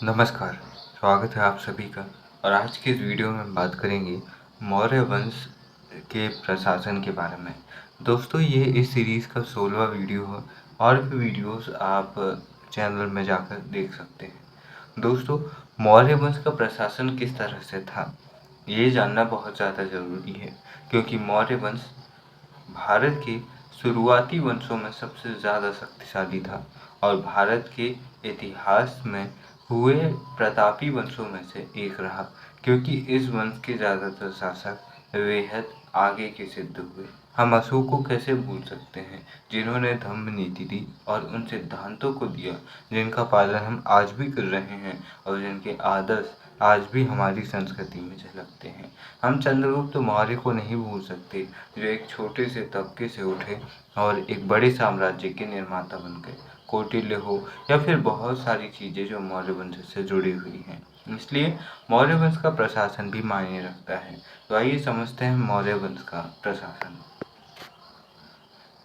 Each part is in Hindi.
नमस्कार, स्वागत है आप सभी का। और आज की इस वीडियो में हम बात करेंगे मौर्य वंश के प्रशासन के बारे में। दोस्तों, ये इस सीरीज़ का 16वां वीडियो है। और भी वीडियोस आप चैनल में जाकर देख सकते हैं। दोस्तों, मौर्य वंश का प्रशासन किस तरह से था, ये जानना बहुत ज़्यादा ज़रूरी है, क्योंकि मौर्य वंश भारत के शुरुआती वंशों में सबसे ज़्यादा शक्तिशाली था और भारत के इतिहास में हुए प्रतापी वंशों में से एक रहा, क्योंकि इस वंश के ज़्यादातर शासक बेहद आगे के सिद्ध हुए। हम अशोक को कैसे भूल सकते हैं, जिन्होंने धम्म नीति दी और उन सिद्धांतों को दिया जिनका पालन हम आज भी कर रहे हैं और जिनके आदर्श आज भी हमारी संस्कृति में झलकते हैं। हम चंद्रगुप्त मौर्य को नहीं भूल सकते, जो एक छोटे से तबके से उठे और एक बड़े साम्राज्य के निर्माता बन गए। कौटिल्य हो या फिर बहुत सारी चीज़ें जो मौर्य वंश से जुड़ी हुई हैं, इसलिए मौर्य वंश का प्रशासन भी मायने रखता है। तो आइए समझते हैं मौर्य वंश का प्रशासन।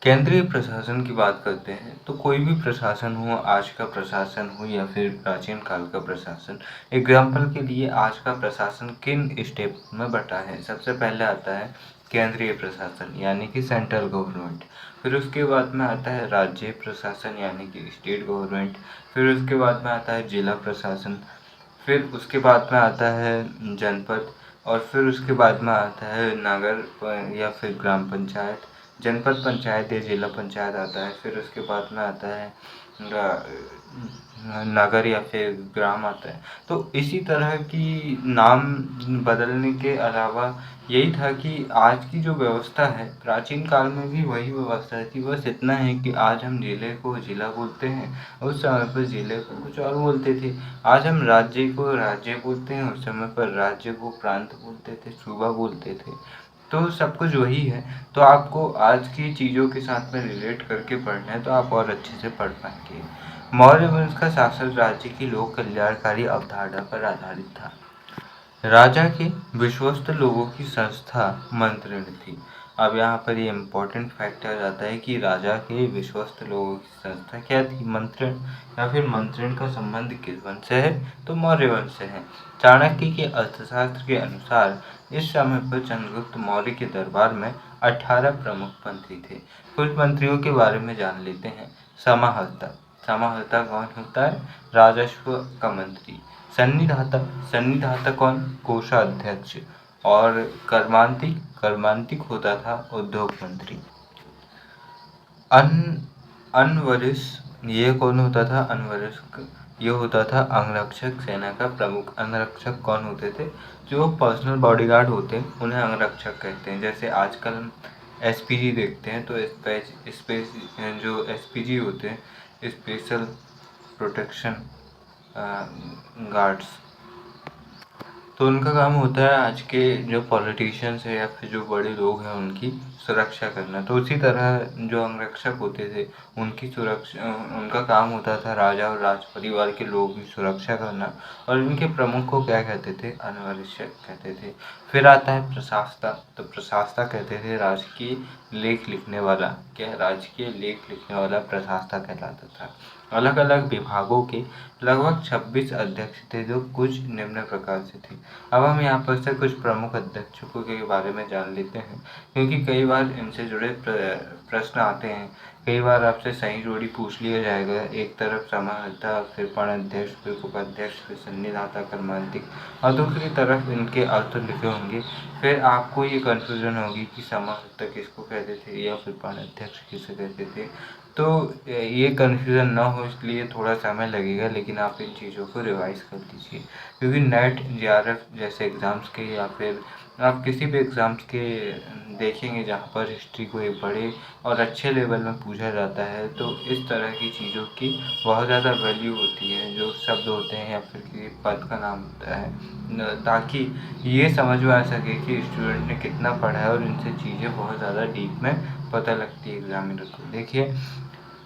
केंद्रीय प्रशासन की बात करते हैं तो कोई भी प्रशासन हो, आज का प्रशासन हो या फिर प्राचीन काल का प्रशासन, एग्जाम्पल के लिए आज का प्रशासन किन स्टेप में बटा है। सबसे पहले आता है केंद्रीय प्रशासन यानी कि सेंट्रल गवर्नमेंट। फिर उसके बाद में आता है राज्य प्रशासन यानी कि स्टेट गवर्नमेंट। फिर उसके बाद में आता है जिला प्रशासन। फिर उसके बाद में आता है जनपद। और फिर उसके बाद में आता है नगर या फिर ग्राम पंचायत। जनपद पंचायत या जिला पंचायत आता है। फिर उसके बाद में आता है नगर या फिर ग्राम आता है। तो इसी तरह की नाम बदलने के अलावा यही था कि आज की जो व्यवस्था है, प्राचीन काल में भी वही व्यवस्था थी। बस इतना है कि आज हम जिले को जिला बोलते हैं, उस समय पर जिले को कुछ और बोलते थे। आज हम राज्य को राज्य बोलते हैं, उस समय पर राज्य को प्रांत बोलते थे, सूबा बोलते थे। तो सब कुछ वही है। तो आपको आज की चीज़ों के साथ में रिलेट करके पढ़ना है तो आप और अच्छे से पढ़ पाएंगे। मौर्य वंश का शासन राज्य की लोक कल्याणकारी अवधारणा पर आधारित था। राजा के विश्वस्त लोगों की संस्था मंत्रिण थी। अब यहाँ पर ये इम्पोर्टेंट फैक्ट आ जाता है कि राजा के विश्वस्त लोगों की संस्था क्या थी, मंत्रिण। या फिर मंत्रिण का संबंध किस वंश से है, तो मौर्य वंश से है। चाणक्य के अर्थशास्त्र के अनुसार इस समय पर चंद्रगुप्त मौर्य के दरबार में 18 प्रमुख मंत्री थे। कुछ मंत्रियों के बारे में जान लेते हैं। समाहर्ता, समाहर्ता कौन होता है, राजस्व का मंत्री। सन्निधाता, सन्निधाता कौन, कोषाध्यक्ष। और कर्मांतिक, कर्मांतिक होता था उद्योग मंत्री। अन अनवरिश, ये कौन होता था, अनवरिश ये होता था अंगरक्षक सेना का प्रमुख। अंगरक्षक कौन होते थे, जो पर्सनल बॉडीगार्ड होते हैं उन्हें अंगरक्षक कहते हैं। जैसे आजकल हम एसपीजी देखते हैं, तो जो एसपीजी होते हैं, स्पेशल प्रोटेक्शन गार्ड्स, तो उनका काम होता है आज के जो पॉलिटिशियंस है या फिर जो बड़े लोग हैं उनकी सुरक्षा करना। तो उसी तरह जो अंगरक्षक होते थे उनकी सुरक्षा, उनका काम होता था राजा और राज परिवार के लोगों की सुरक्षा करना। और इनके प्रमुख को क्या कहते थे, अनवरक्षक कहते थे। फिर आता है प्रशासता। तो प्रशासता कहते थे राजकीय लेख लिखने वाला, क्या राजकीय लेख लिखने वाला प्रशासता कहलाता था। अलग अलग विभागों के लगभग 26 अध्यक्ष थे, जो कुछ निम्न प्रकार से थे। अब हम यहाँ पर से कुछ प्रमुख अध्यक्षों के बारे में जान लेते हैं, क्योंकि कई बार इनसे जुड़े प्रश्न आते हैं। कई बार आपसे सही जोड़ी पूछ लिया जाएगा, एक तरफ समाहर्ता, फिर प्राणाध्यक्ष, फिर उपाध्यक्ष, फिर सन्निधाता, कर्मांतिक, और दूसरी तरफ इनके अर्थ लिखे होंगे। फिर आपको ये कन्फ्यूजन होगी कि समाहर्ता किसको कहते थे या फिर प्राणाध्यक्ष किसे कहते थे। तो ये कन्फ्यूज़न ना हो इसलिए थोड़ा समय लगेगा, लेकिन आप इन चीज़ों को रिवाइज़ कर लीजिए, क्योंकि नेट जेआरएफ जैसे एग्ज़ाम्स के या फिर आप किसी भी एग्ज़ाम्स के देखेंगे जहाँ पर हिस्ट्री को एक बड़े और अच्छे लेवल में पूछा जाता है, तो इस तरह की चीज़ों की बहुत ज़्यादा वैल्यू होती है। जो शब्द होते हैं या फिर किसी पद का नाम होता है, ताकि ये समझ में आ सके कि स्टूडेंट ने कितना पढ़ा है, और इनसे चीज़ें बहुत ज़्यादा डीप में पता लगती है एग्जामिनर को। देखिए,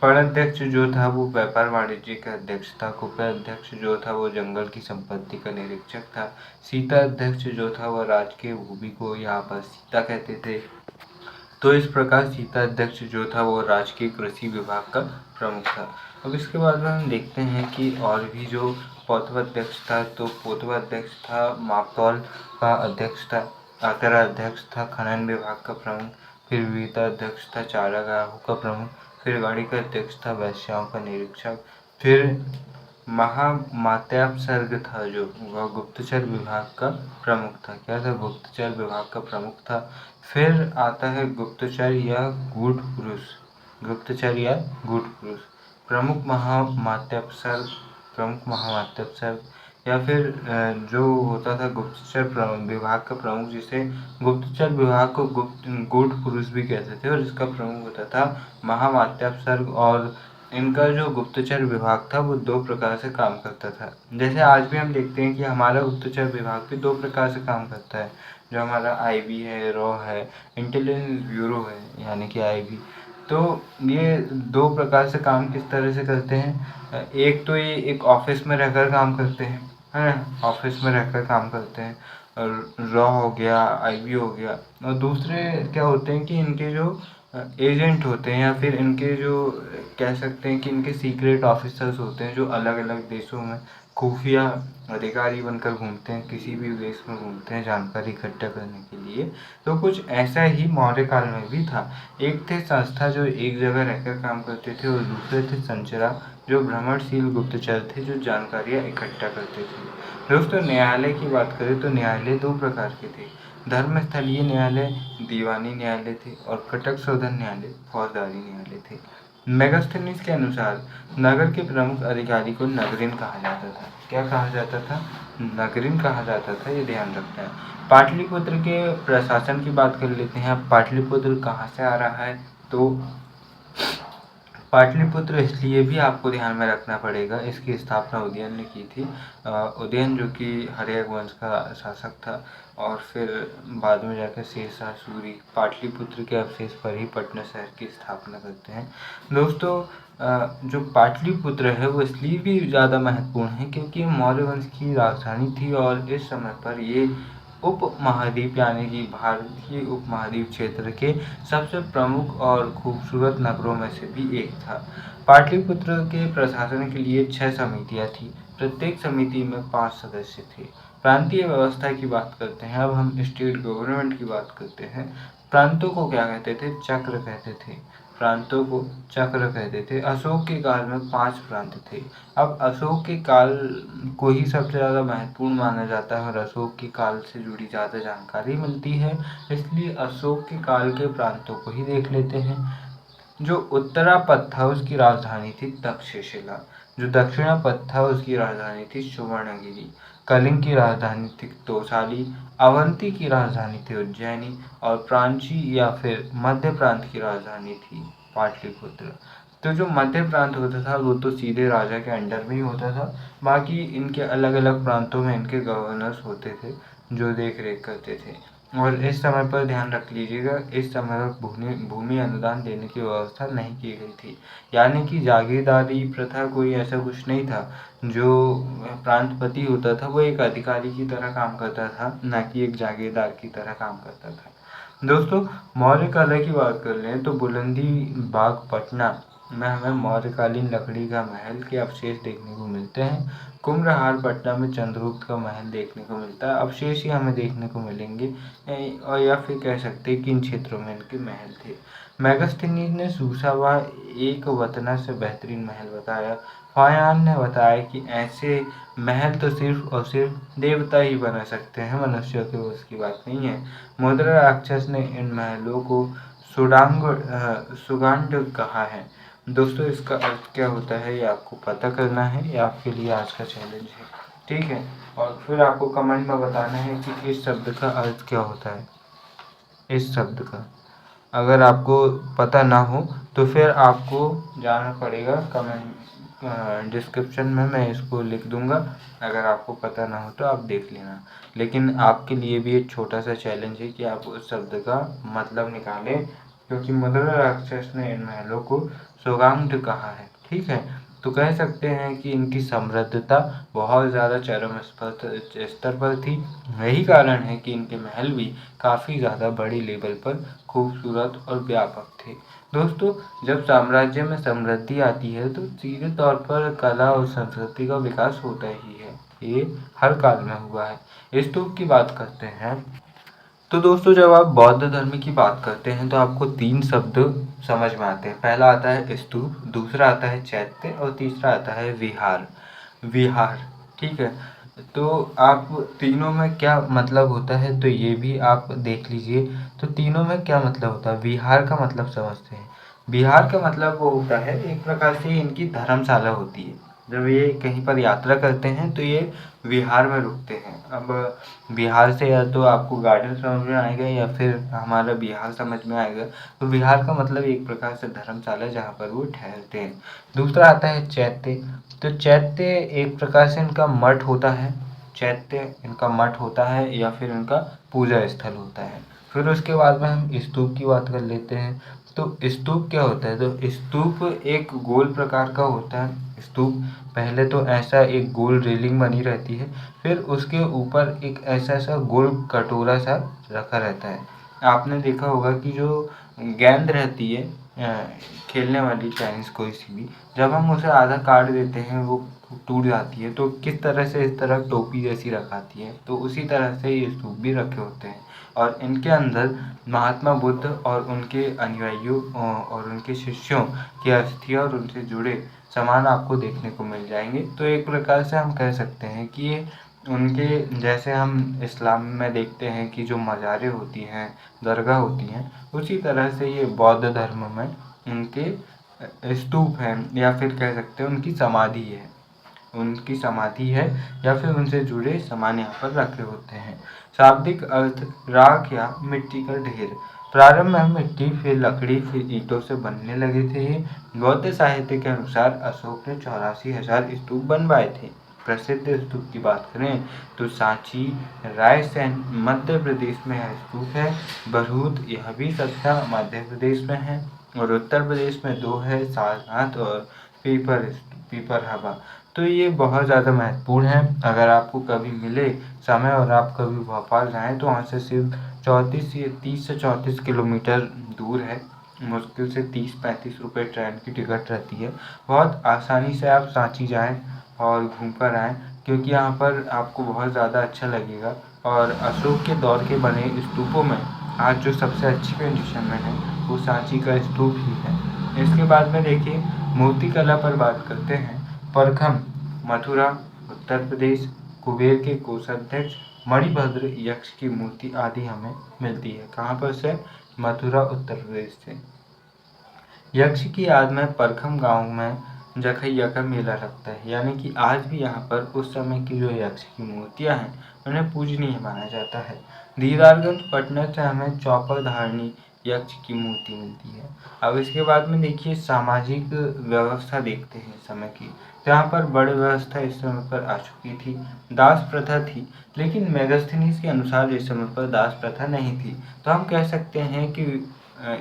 फलाध्यक्ष जो था वो व्यापार वाणिज्य का अध्यक्ष था। कुपाध्यक्ष जो था वो जंगल की संपत्ति का निरीक्षक था। सीता अध्यक्ष जो था वह राजकीय भूमि को यहाँ पर सीता कहते थे। तो इस प्रकार सीता अध्यक्ष जो था वो राजकीय कृषि विभाग का प्रमुख था। अब इसके बाद में हम देखते हैं कि और भी जो पौतवाध्यक्ष था, तो पोतवाध्यक्ष था, मापतौल का अध्यक्ष था, आकरा अध्यक्ष था, खनन विभाग का प्रमुख, फिर विविधाध्यक्ष था, चारागाहों का प्रमुख, फिर गाड़ी का अध्यक्ष था, वेश्याओं का निरीक्षक, फिर महामात्यापसर्ग था जो वह गुप्तचर विभाग का प्रमुख था। क्या था? गुप्तचर विभाग का प्रमुख था। फिर आता है गुप्तचर या गूढ़ पुरुष, गुप्तचर या गूढ़ पुरुष, प्रमुख महामात्यापसर्ग, प्रमुख महामात्यापसर्ग, या फिर जो होता था गुप्तचर विभाग का प्रमुख, जिसे गुप्तचर विभाग को गूढ़ पुरुष भी कहते थे, और इसका प्रमुख होता था महामात्यापसर्ग। और इनका जो गुप्तचर विभाग था वो दो प्रकार से काम करता था। जैसे आज भी हम देखते हैं कि हमारा गुप्तचर विभाग भी दो प्रकार से काम करता है। जो हमारा आईबी है, रॉ है, इंटेलिजेंस ब्यूरो है, यानी कि आईबी। तो ये दो प्रकार से काम किस तरह से करते हैं? एक तो ये एक ऑफिस में रहकर काम करते हैं, है ना, ऑफिस में रहकर काम करते हैं, और रॉ हो गया, आईबी हो गया। और दूसरे क्या होते हैं कि इनके जो एजेंट होते हैं, या फिर इनके जो कह सकते हैं कि इनके सीक्रेट ऑफिसर्स होते हैं, जो अलग अलग देशों में खुफिया अधिकारी बनकर घूमते हैं, किसी भी देश में घूमते हैं जानकारी इकट्ठा करने के लिए। तो कुछ ऐसा ही मौर्य काल में भी था। एक थे संस्था जो एक जगह रहकर काम करते थे, और दूसरे थे संचरा जो भ्रमणशील गुप्तचर थे, जो जानकारियाँ इकट्ठा करते थे। दोस्तों, न्यायालय की बात करें तो न्यायालय दो प्रकार के थे। धर्मस्थलीय न्यायालय दीवानी न्यायालय थे, और कटक शोधन न्यायालय फौजदारी न्यायालय थे। मेगास्थनीज के अनुसार नगर के प्रमुख अधिकारी को नगरीन कहा जाता था। क्या कहा जाता था? नगरीन कहा जाता था, ये ध्यान रखना है। पाटलिपुत्र के प्रशासन की बात कर लेते हैं। अब पाटलिपुत्र कहाँ से आ रहा है? तो पाटलिपुत्र इसलिए भी आपको ध्यान में रखना पड़ेगा, इसकी स्थापना उदयन ने की थी। उदयन जो कि हर्यक वंश का शासक था, और फिर बाद में जाकर शेरशाह सूरी पाटलिपुत्र के अवशेष पर ही पटना शहर की स्थापना करते हैं। दोस्तों, जो पाटलिपुत्र है वो इसलिए भी ज़्यादा महत्वपूर्ण है क्योंकि मौर्य वंश की राजधानी थी, और इस समय पर ये उपमहाद्वीप यानी कि भारतीय उपमहाद्वीप क्षेत्र के सबसे प्रमुख और खूबसूरत नगरों में से भी एक था। पाटलिपुत्र के प्रशासन के लिए 6 समितियां थीं। प्रत्येक समिति में 5 सदस्य थे। प्रांतीय व्यवस्था की बात करते हैं। अब हम स्टेट गवर्नमेंट की बात करते हैं। प्रांतों को क्या कहते थे? चक्र कहते थे। प्रांतों को चक्र कहते थे। अशोक के काल में 5 प्रांत थे। अब अशोक के काल को ही सबसे ज़्यादा महत्वपूर्ण माना जाता है, और अशोक के काल से जुड़ी ज़्यादा जानकारी मिलती है, इसलिए अशोक के काल के प्रांतों को ही देख लेते हैं। जो उत्तरा पथ था उसकी राजधानी थी तक्षशिला। जो दक्षिणा पथ था उसकी राजधानी थी सुवर्णगिरी। कलिंग की राजधानी थी तोसाली। अवंती की राजधानी थी उज्जैनी, और प्रांची या फिर मध्य प्रांत की राजधानी थी पाटलिपुत्र। तो जो मध्य प्रांत होता था वो तो सीधे राजा के अंडर में ही होता था। बाकी इनके अलग अलग प्रांतों में इनके गवर्नर्स होते थे जो देख रेख करते थे। और इस समय पर ध्यान रख लीजिएगा, इस समय पर भूमि अनुदान देने की व्यवस्था नहीं की गई थी, यानी कि जागीरदारी प्रथा कोई ऐसा कुछ नहीं था। जो प्रांतपति होता था वो एक अधिकारी की तरह काम करता था, न कि एक जागीरदार की तरह काम करता था। दोस्तों, मौर्य काल की बात कर लें तो बुलंदी बाग पटना में हमें मौर्यकालीन लकड़ी का महल के अवशेष देखने को मिलते हैं। कुम्भलहार पटना में चंद्रगुप्त का महल देखने को मिलता है। अवशेष ही हमें देखने को मिलेंगे, और या फिर कह सकते हैं कि इन क्षेत्रों में इनके महल थे। मेगास्थनीज ने सूसा व एक वतना से बेहतरीन महल बताया। फायान ने बताया कि ऐसे महल तो सिर्फ और सिर्फ देवता ही बना सकते हैं, मनुष्यों के बस की बात नहीं है। मुद्रा राक्षस ने इन महलों को सुगांड कहा है। दोस्तों, इसका अर्थ क्या होता है ये आपको पता करना है, ये आपके लिए आज का चैलेंज है, ठीक है। और फिर आपको कमेंट में बताना है कि इस शब्द का अर्थ क्या होता है। इस शब्द का अगर आपको पता ना हो तो फिर आपको जाना पड़ेगा कमेंट डिस्क्रिप्शन में, मैं इसको लिख दूंगा। अगर आपको पता ना हो तो आप देख लेना, लेकिन आपके लिए भी एक छोटा सा चैलेंज है कि आप उस शब्द का मतलब निकालें, क्योंकि मुद्रा राक्षस ने इन महलों को सुगांड कहा है, ठीक है। तो कह सकते हैं कि इनकी समृद्धता बहुत ज़्यादा चरम स्तर पर थी। यही कारण है कि इनके महल भी काफ़ी ज़्यादा बड़ी लेवल पर खूबसूरत और व्यापक थे। दोस्तों, जब साम्राज्य में समृद्धि आती है तो सीधे तौर पर कला और संस्कृति का विकास होता ही है। ये हर काल में हुआ है। स्तूप की बात करते हैं तो दोस्तों, जब आप बौद्ध धर्म की बात करते हैं तो आपको 3 शब्द समझ में आते हैं। पहला आता है स्तूप, दूसरा आता है चैत्य और तीसरा आता है विहार। विहार, ठीक है। तो आप तीनों में क्या मतलब होता है तो ये भी आप देख लीजिए। तो तीनों में क्या मतलब होता है? विहार का मतलब समझते हैं। विहार का मतलब वो होता है, एक प्रकार से इनकी धर्मशाला होती है। जब ये कहीं पर यात्रा करते हैं तो ये विहार में रुकते हैं। अब बिहार से या तो आपको गार्डन समझ में आएगा या फिर हमारा बिहार समझ में आएगा। तो बिहार का मतलब एक प्रकार से धर्मशाला, जहाँ पर वो ठहरते हैं। दूसरा आता है चैत्य। तो चैत्य एक प्रकार से इनका मठ होता है। चैत्य इनका मठ होता है या फिर इनका पूजा स्थल होता है। फिर उसके बाद में हम स्तूप की बात कर लेते हैं। तो स्तूप क्या होता है? तो स्तूप एक गोल प्रकार का होता है। स्तूप पहले तो ऐसा एक गोल रेलिंग बनी रहती है, फिर उसके ऊपर एक ऐसा गोल कटोरा सा रखा रहता है। आपने देखा होगा कि जो गेंद रहती है खेलने वाली, टेनिस कोई सी भी, जब हम उसे आधा काट देते हैं वो टूट जाती है। तो किस तरह से इस तरह टोपी जैसी रखाती है, तो उसी तरह से ये स्तूप भी रखे होते हैं। और इनके अंदर महात्मा बुद्ध और उनके अनुयायियों और उनके शिष्यों की अस्थियां और उनसे जुड़े सामान आपको देखने को मिल जाएंगे। तो एक प्रकार से हम कह सकते हैं कि ये उनके, जैसे हम इस्लाम में देखते हैं कि जो मज़ारें होती हैं, दरगाह होती हैं, उसी तरह से ये बौद्ध धर्म में उनके स्तूप हैं या फिर कह सकते हैं उनकी समाधि है। उनकी समाधि है या फिर उनसे जुड़े सामान यहाँ पर रखे होते हैं। शाब्दिक अर्थ राख या मिट्टी का ढेर। प्रारंभ में मिट्टी, फिर लकड़ी, फिर ईंटों से बनने लगे थे ये। बौद्ध साहित्य के अनुसार अशोक ने 84,000 स्तूप बनवाए थे। प्रसिद्ध स्तूप की बात करें तो सांची, रायसेन मध्य प्रदेश में है स्तूप है। बरहूत, यह भी सत्ता मध्य प्रदेश में है। और उत्तर प्रदेश में 2 है, सारनाथ और पीपरहवा। तो ये बहुत ज़्यादा महत्वपूर्ण है। अगर आपको कभी मिले समय और आप कभी भोपाल जाएँ तो वहाँ से सिर्फ 30 से 34 किलोमीटर दूर है। मुश्किल से 30-35 रुपये ट्रेन की टिकट रहती है। बहुत आसानी से आप सांची जाएँ और घूम कर आएँ, क्योंकि यहाँ पर आपको बहुत ज़्यादा अच्छा लगेगा। और अशोक के दौर के बने स्तूपों में आज जो सबसे अच्छी कंडीशन में है वो सांची का स्तूप ही है। इसके बाद में देखिए, मूर्तिकला पर बात करते हैं। परखम, मथुरा, उत्तर प्रदेश। कुबेर के कोषाध्यक्ष मणिभद्र यक्ष की मूर्ति आदि हमें मिलती है। कहाँ पर से? मथुरा, उत्तर प्रदेश से। यक्ष की याद में परखम गांव में जखैया का मेला लगता है, यानी कि आज भी यहाँ पर उस समय की जो यक्ष की मूर्तियाँ हैं उन्हें पूजनीय माना जाता है। दीदारगंज पटना से हमें चौपर धारणी यक्ष की मूर्ति मिलती है। अब इसके बाद में देखिए, सामाजिक व्यवस्था देखते हैं इस समय की। तो यहाँ पर बड़ व्यवस्था इस समय पर आ चुकी थी। दास प्रथा थी, लेकिन मेगास्थनीज के अनुसार इस समय पर दास प्रथा नहीं थी। तो हम कह सकते हैं कि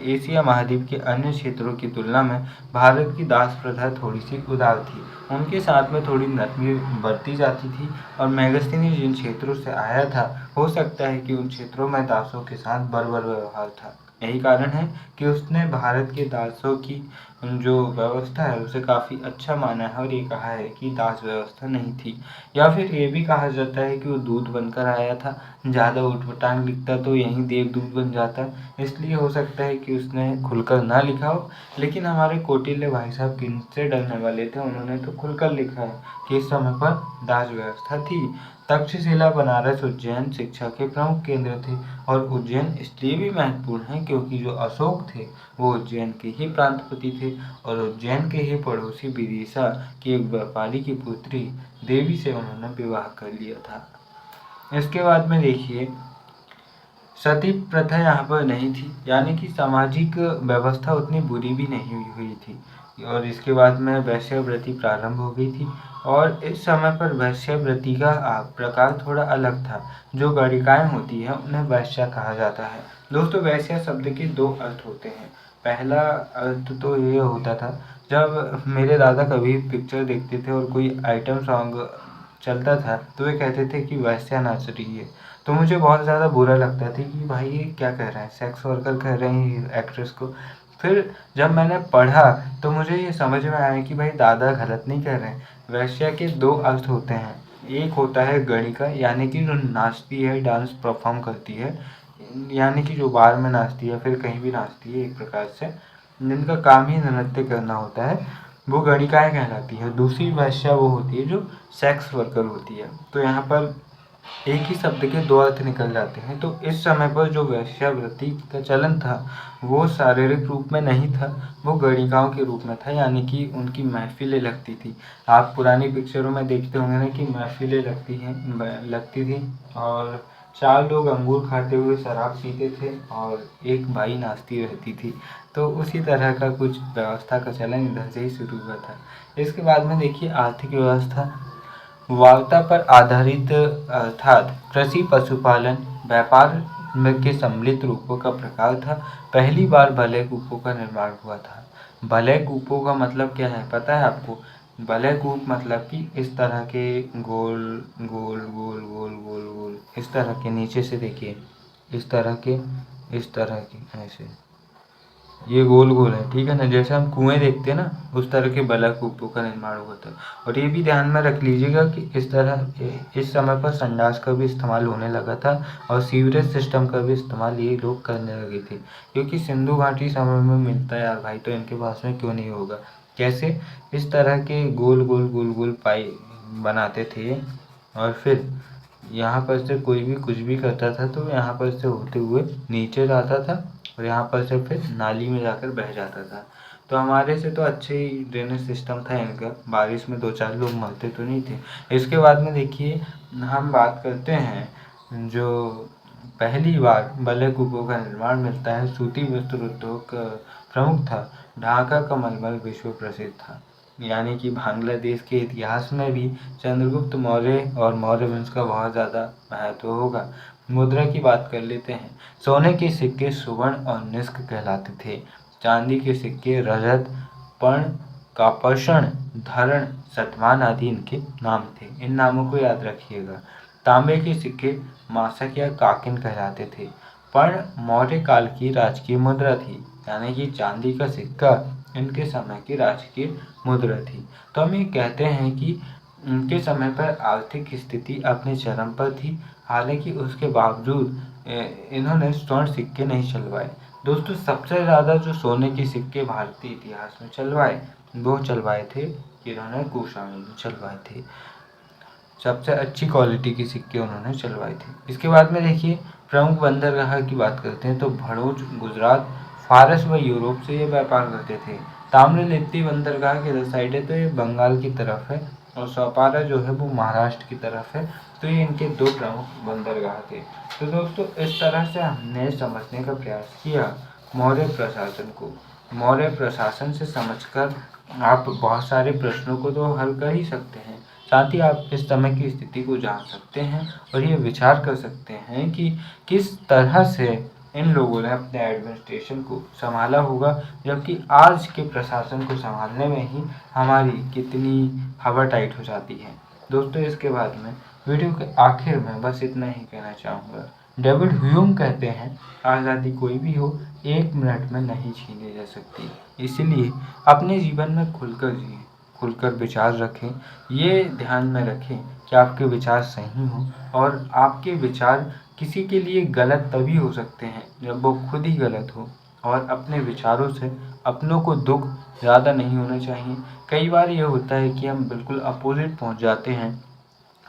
एशिया महाद्वीप के अन्य क्षेत्रों की तुलना में भारत की दास प्रथा थोड़ी सी उदार थी। उनके साथ में थोड़ी नरमी बरती जाती थी। और मेगास्थनीज जिन क्षेत्रों से आया था, हो सकता है कि उन क्षेत्रों में दासों के साथ बर्बर व्यवहार था। यही कारण है कि उसने भारत के दासों की जो व्यवस्था है उसे काफ़ी अच्छा माना है और ये कहा है कि दास व्यवस्था नहीं थी। या फिर ये भी कहा जाता है कि वो दूध बनकर आया था, ज़्यादा ऊटपटांग लिखता तो यहीं देवदूत बन जाता। इसलिए हो सकता है कि उसने खुलकर ना लिखा हो। लेकिन हमारे कौटिल्य भाई साहब किनसे डरने वाले थे, उन्होंने तो खुलकर लिखा है कि इस समय पर दास व्यवस्था थी। तक्षशिला, बनारस, उज्जैन शिक्षा के प्रमुख केंद्र थे। और उज्जैन इसलिए भी महत्वपूर्ण है क्योंकि जो अशोक थे वो उज्जैन के ही प्रांतपति थे। और उज्जैन के ही पड़ोसी विदिशा की एक व्यापारी की पुत्री देवी से उन्होंने विवाह कर लिया था। इसके बाद में देखिए, सती प्रथा यहाँ पर नहीं थी, यानी कि सामाजिक व्यवस्था उतनी बुरी भी नहीं हुई थी। और इसके बाद में वैश्यावृत्ति प्रारंभ हो गई थी। और इस समय पर वैश्यावृत्ति का प्रकार थोड़ा अलग था। जो गणिकाएँ होती हैं उन्हें वैश्या कहा जाता है। दोस्तों, वैश्या शब्द के 2 अर्थ होते हैं। पहला अर्थ तो ये होता था, जब मेरे दादा कभी पिक्चर देखते थे और कोई आइटम सॉन्ग चलता था तो वे कहते थे कि वैश्या नाच रही है। तो मुझे बहुत ज़्यादा बुरा लगता था कि भाई ये क्या कह रहे हैं, सेक्स वर्कर कह रहे हैं एक्ट्रेस को। फिर जब मैंने पढ़ा तो मुझे ये समझ में आया कि भाई दादा गलत नहीं कह रहे हैं। वैश्या के दो अर्थ होते हैं, एक होता है गणिका यानी कि जो नाचती है, डांस परफॉर्म करती है, यानी कि जो बार में नाचती है फिर कहीं भी नाचती है, एक प्रकार से जिनका काम ही नृत्य करना होता है, वो गणिकाएँ कहलाती है। दूसरी वैश्या वो होती है जो सेक्स वर्कर होती है। तो यहाँ पर एक ही शब्द के दो अर्थ निकल जाते हैं। तो इस समय पर जो वेश्यावृत्ति का चलन था वो शारीरिक रूप में नहीं था, वो गणिकाओं के रूप में था, यानी कि उनकी महफिलें लगती थी। आप पुरानी पिक्चरों में देखते होंगे ना कि महफिलें लगती थी और 4 लोग अंगूर खाते हुए शराब पीते थे और एक बाई नाचती रहती थी। तो उसी तरह का कुछ व्यवस्था का चलन इधर से ही शुरू हुआ था। इसके बाद में देखिए आर्थिक व्यवस्था वार्ता पर आधारित अर्थात कृषि, पशुपालन, व्यापार के सम्मिलित रूपों का प्रकार था। पहली बार वलय कूपों का निर्माण हुआ था। वलय कूपों का मतलब क्या है पता है आपको? वलय कूप मतलब कि इस तरह के गोल गोल गोल गोल गोल गोल इस तरह के, नीचे से देखिए इस तरह के, इस तरह के, ऐसे ये गोल गोल है, ठीक है ना, जैसे हम कुएं देखते हैं ना उस तरह के वलय कूपों का निर्माण हुआ था। और ये भी ध्यान में रख लीजिएगा कि इस समय पर संडास का भी इस्तेमाल होने लगा था और सीवरेज सिस्टम का भी इस्तेमाल ये लोग करने लगे थे, क्योंकि सिंधु घाटी समय में मिलता है यार भाई, तो इनके पास में क्यों नहीं होगा। कैसे? इस तरह के गोल गोल गोल गोल पाई बनाते थे और फिर यहाँ पर से कोई भी कुछ भी करता था तो यहाँ पर से होते हुए नीचे जाता था और यहाँ पर से फिर नाली में जाकर बह जाता था। तो हमारे से तो अच्छे ही ड्रेनेज सिस्टम था इनका, बारिश में 2-4 लोग मरते तो नहीं थे। इसके बाद में देखिए हम बात करते हैं जो पहली बार वलय कूपों का निर्माण मिलता है, सूती वस्त्र उद्योग प्रमुख था। ढाका का मलमल विश्व प्रसिद्ध था, यानी कि बांग्लादेश के इतिहास में भी चंद्रगुप्त मौर्य और मौर्य वंश का बहुत ज़्यादा महत्व होगा। मुद्रा की बात कर लेते हैं। सोने के सिक्के सुवर्ण और निष्क कहलाते थे। चांदी के सिक्के रजत, पर्ण, कापषण, धरण, शतमान आदि इनके नाम थे। इन नामों को याद रखिएगा। तांबे के सिक्के मासक या काकिन कहलाते थे। पर्ण मौर्य काल की राजकीय मुद्रा थी, यानी कि चांदी का सिक्का इनके समय की राजकीय मुद्रा थी। तो हम ये कहते हैं कि उनके समय पर आर्थिक स्थिति अपने चरम पर थी, हालांकि उसके बावजूद इन्होंने स्वर्ण सिक्के नहीं चलवाए। दोस्तों सबसे ज़्यादा जो सोने के सिक्के भारतीय इतिहास में चलवाए वो चलवाए थे, इन्होंने गोस्वामी ने चलवाए थे। सबसे अच्छी क्वालिटी के सिक्के उन्होंने चलवाए थे। इसके बाद में देखिए प्रमुख बंदरगाह की बात करते हैं तो भरूच गुजरात, फारस व यूरोप से ये व्यापार करते थे। ताम्रलिप्ति बंदरगाह किधर साइड है तो ये बंगाल की तरफ है और सौपारा जो है वो महाराष्ट्र की तरफ है। तो ये इनके दो प्रमुख बंदरगाह थे। तो दोस्तों इस तरह से हमने समझने का प्रयास किया मौर्य प्रशासन को। मौर्य प्रशासन से समझकर आप बहुत सारे प्रश्नों को तो हल कर ही सकते हैं, साथ ही आप इस समय की स्थिति को जान सकते हैं और ये विचार कर सकते हैं कि किस तरह से इन लोगों ने अपने एडमिनिस्ट्रेशन को संभाला होगा, जबकि आज के प्रशासन को संभालने में ही हमारी कितनी हवा टाइट हो जाती है। दोस्तों इसके बाद में वीडियो के आखिर में बस इतना ही कहना चाहूँगा। डेविड ह्यूम कहते हैं आज़ादी कोई भी हो 1 मिनट में नहीं छीनी जा सकती, इसलिए अपने जीवन में खुलकर जिए, खुलकर विचार रखें। ये ध्यान में रखें कि आपके विचार सही हों और आपके विचार किसी के लिए गलत तभी हो सकते हैं जब वो खुद ही गलत हो, और अपने विचारों से अपनों को दुख ज़्यादा नहीं होना चाहिए। कई बार ये होता है कि हम बिल्कुल अपोजिट पहुंच जाते हैं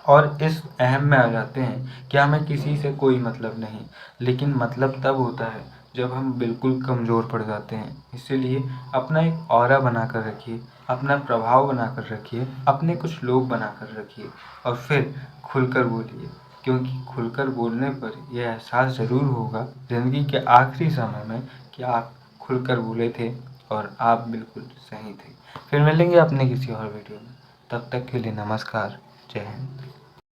और इस अहम में आ जाते हैं कि हमें किसी से कोई मतलब नहीं, लेकिन मतलब तब होता है जब हम बिल्कुल कमज़ोर पड़ जाते हैं। इसीलिए अपना एक ऑरा बना कर रखिए, अपना प्रभाव बना कर रखिए, अपने कुछ लोग बना कर रखिए और फिर खुलकर बोलिए, क्योंकि खुलकर बोलने पर यह एहसास ज़रूर होगा ज़िंदगी के आखिरी समय में कि आप खुलकर बोले थे और आप बिल्कुल सही थे। फिर मिलेंगे अपने किसी और वीडियो में, तब तक के लिए नमस्कार, जय हिंद।